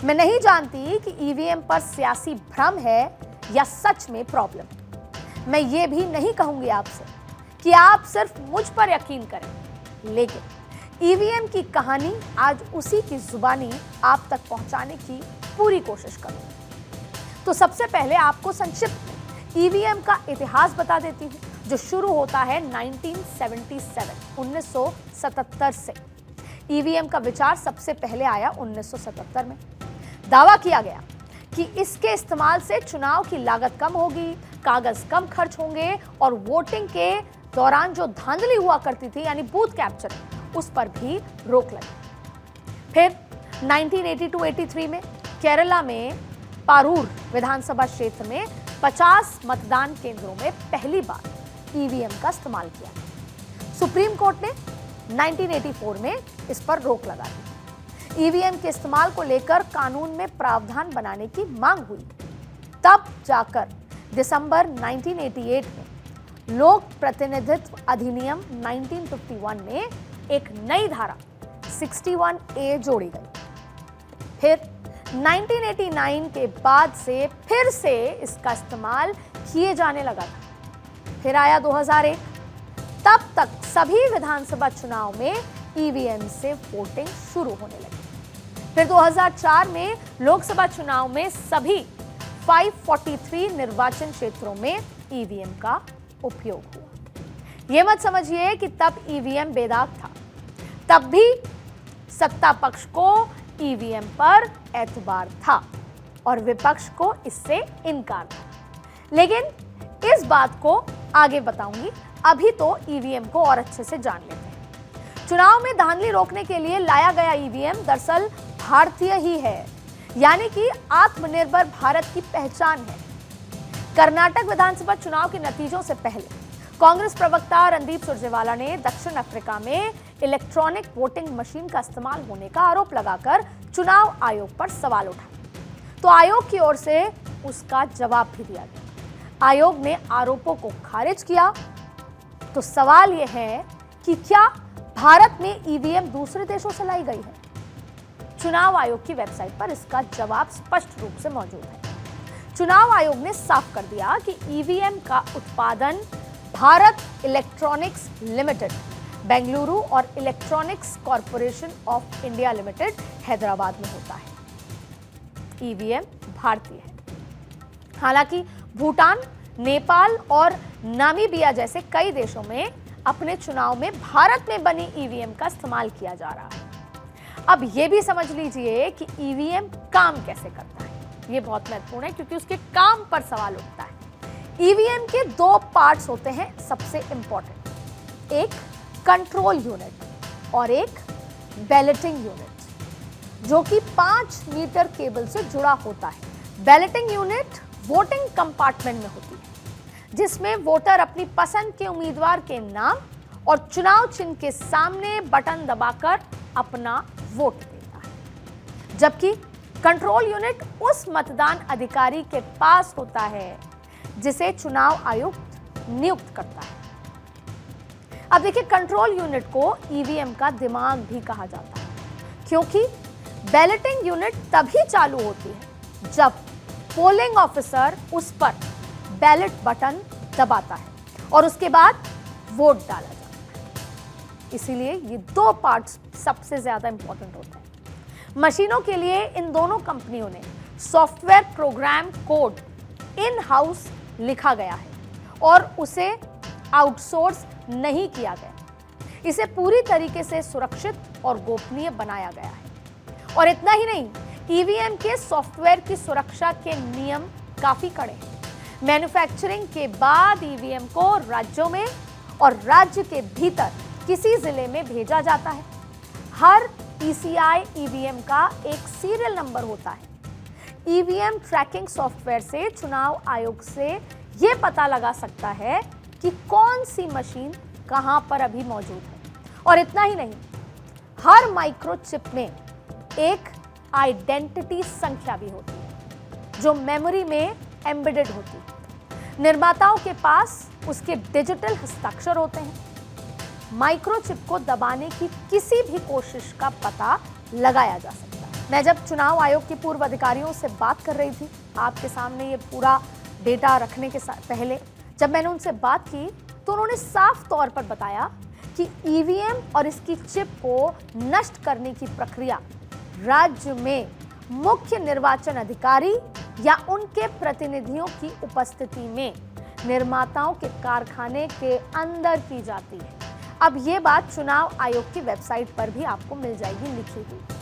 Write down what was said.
मैं नहीं जानती कि ईवीएम पर सियासी भ्रम है या सच में प्रॉब्लम है। मैं ये भी नहीं कहूंगी आपसे कि आप सिर्फ मुझ पर यकीन करें, लेकिन ईवीएम की कहानी आज उसी की जुबानी आप तक पहुंचाने की पूरी कोशिश करूंगी। तो सबसे पहले आपको संक्षिप्त में ईवीएम का इतिहास बता देती हूं, जो शुरू होता है 1977 से। ईवीएम का विचार सबसे पहले आया 1977 में। दावा किया गया कि इसके इस्तेमाल से चुनाव की लागत कम होगी, कागज कम खर्च होंगे और वोटिंग के दौरान जो धांधली हुआ करती थी यानी बूथ कैप्चर, उस पर भी रोक लगी। फिर 1982-83 में केरला में पारूर विधानसभा क्षेत्र में 50 मतदान केंद्रों में पहली बार ईवीएम का इस्तेमाल किया। सुप्रीम कोर्ट ने 1984 में इस पर रोक लगा दी। ईवीएम के इस्तेमाल को लेकर कानून में प्रावधान बनाने की मांग हुई। तब जाकर दिसंबर 1988 में लोक प्रतिनिधित्व अधिनियम 1951 में एक नई धारा 61A जोड़ी गई। फिर 1989 के बाद से फिर से इसका इस्तेमाल किए जाने लगा था। फिर आया 2001। तब तक सभी विधानसभा चुनाव में ईवीएम से वोटिंग शुरू होने लगी। फिर 2004 में लोकसभा चुनाव में सभी 543 निर्वाचन क्षेत्रों में ईवीएम का उपयोग हुआ। यह मत समझिए कि तब ईवीएम बेदाग था। तब भी सत्ता पक्ष को ईवीएम पर एतबार था और विपक्ष को इससे इनकार था। लेकिन इस बात को आगे बताऊंगी, अभी तो ईवीएम को और अच्छे से जान लेते हैं। चुनाव में धांधली रोकने के लिए लाया गया ईवीएम दरअसल भारतीय ही है, यानी कि आत्मनिर्भर भारत की पहचान है। कर्नाटक विधानसभा चुनाव के नतीजों से पहले कांग्रेस प्रवक्ता रणदीप सुरजेवाला ने दक्षिण अफ्रीका में इलेक्ट्रॉनिक वोटिंग मशीन का इस्तेमाल होने का आरोप लगाकर चुनाव आयोग पर सवाल उठाए। तो आयोग की ओर से उसका जवाब भी दिया गया। आयोग ने आरोपों को खारिज किया। तो सवाल यह है कि क्या भारत में ईवीएम दूसरे देशों से लाई गई है? चुनाव आयोग की वेबसाइट पर इसका जवाब स्पष्ट रूप से मौजूद है। चुनाव आयोग ने साफ कर दिया कि ईवीएम का उत्पादन भारत इलेक्ट्रॉनिक्स लिमिटेड बेंगलुरु और electronics corporation of India limited Hyderabad में होता है। ईवीएम भारतीय है। हालांकि भूटान, नेपाल और नामीबिया जैसे कई देशों में अपने चुनाव में भारत में बनी ईवीएम का इस्तेमाल किया जा रहा है। अब यह भी समझ लीजिए कि ईवीएम काम कैसे करता है। यह बहुत महत्वपूर्ण है क्योंकि उसके काम पर सवाल उठता है। ईवीएम के दो पार्ट्स होते हैं सबसे इंपॉर्टेंट, एक कंट्रोल यूनिट और एक बैलेटिंग यूनिट, जो कि 5 मीटर केबल से जुड़ा होता है। बैलेटिंग यूनिट वोटिंग कंपार्टमेंट में होती है, जिसमें वोटर अपनी पसंद के उम्मीदवार के नाम और चुनाव चिन्ह के सामने बटन दबाकर अपना वोट देता है। जबकि कंट्रोल यूनिट उस मतदान अधिकारी के पास होता है जिसे चुनाव आयुक्त नियुक्त करता है। अब देखिए, कंट्रोल यूनिट को ईवीएम का दिमाग भी कहा जाता है, क्योंकि बैलेटिंग यूनिट तभी चालू होती है जब पोलिंग ऑफिसर उस पर बैलेट बटन दबाता है और उसके बाद वोट डाला जाता है। इसीलिए ये दो पार्ट्स सबसे ज्यादा इंपॉर्टेंट होते हैं। मशीनों के लिए इन दोनों कंपनियों ने software program code in house लिखा गया है और उसे आउटसोर्स नहीं किया गया। इसे पूरी तरीके से सुरक्षित और गोपनीय बनाया गया है। और इतना ही नहीं, ईवीएम के सॉफ्टवेयर की सुरक्षा के नियम काफी कड़े हैं। मैन्युफैक्चरिंग के बाद ईवीएम को राज्यों में और राज्य के भीतर किसी जिले में भेजा जाता है। हर ईसीआई ईवीएम का एक सीरियल नंबर होता है। ईवीएम ट्रैकिंग सॉफ्टवेयर से चुनाव आयोग से यह पता लगा सकता है कि कौन सी मशीन कहां पर अभी मौजूद है। और इतना ही नहीं, हर माइक्रोचिप में एक आइडेंटिटी संख्या भी होती है, जो मेमोरी में एम्बेडेड होती है। निर्माताओं के पास उसके डिजिटल हस्ताक्षर होते हैं। माइक्रोचिप को दबाने की किसी भी कोशिश का पता लगाया जा सकता है। मैं जब चुनाव आयोग के पूर्व अधिकारियों से बात कर रही थी, आपके सामने ये पूरा डेटा रखने के पहले जब मैंने उनसे बात की तो उन्होंने साफ तौर पर बताया कि ईवीएम और इसकी चिप को नष्ट करने की प्रक्रिया राज्य में मुख्य निर्वाचन अधिकारी या उनके प्रतिनिधियों की उपस्थिति में निर्माताओं के कारखाने के अंदर की जाती है। अब ये बात चुनाव आयोग की वेबसाइट पर भी आपको मिल जाएगी लिखी हुई।